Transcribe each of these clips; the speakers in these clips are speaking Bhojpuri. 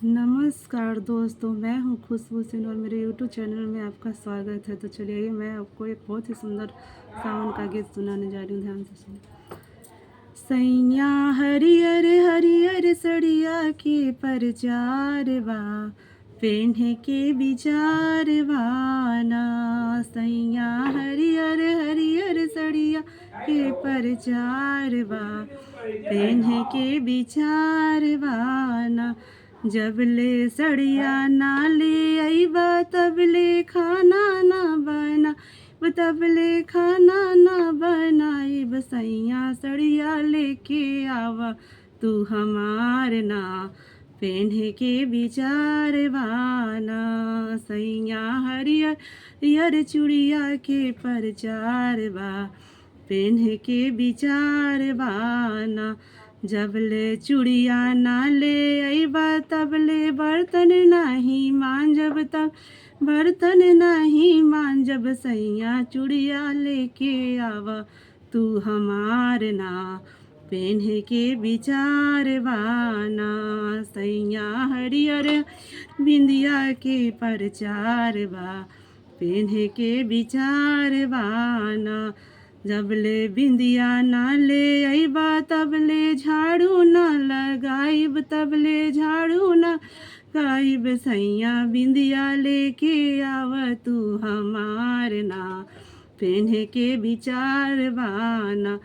नमस्कार दोस्तों, मैं हूँ खुशबू सिंह और मेरे यूट्यूब चैनल में आपका स्वागत है। तो चलिए मैं आपको एक बहुत ही सुंदर सावन का गीत सुनाने जा रही हूँ, ध्यान से सुनिए। सैया हरियर हरियर सड़िया के परचारवा पेन्हे के बिचारवाना। सैया हरियर हरियर सड़िया के परचारवा पेन्हे के बिचारवाना। जब ले सड़िया ना ले अइबा तब ले खाना ना बना, तब ले खाना ना बनाइब। सैया सड़िया लेके आवा तू हमार ना पेन्हे के बिचारवाना। सैया हरियर हरियर चूड़िया के परचारवा पेन्हे के बिचारवाना। जब ले चूड़िया ना ले अइबा तब ले बर्तन नहीं मांजब, तब बर्तन नहीं मांजब। सैया चूड़िया लेके आवा तू हमार ना पेन्हे के बिचारवाना। सैया हरियर बिंदिया के परचारवा पेन्हे के बिचारवाना। जब ले बिंदिया ना ले अइबा तब ले झाड़ू ना लगाइब, तब ले झाड़ू ना लगाइब। सैया बिंदिया लेके आव तू हमार ना पेन्हे के बिचारवाना।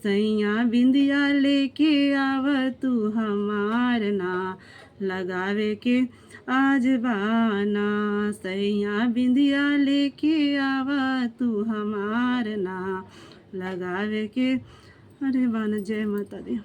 सैया बिंदिया लेके आव तू हमार ना लगावे के आज बाना। सैया बिंदिया लेके आवा तू हमार ना लगावे के। अरे बाना। जय माता दी।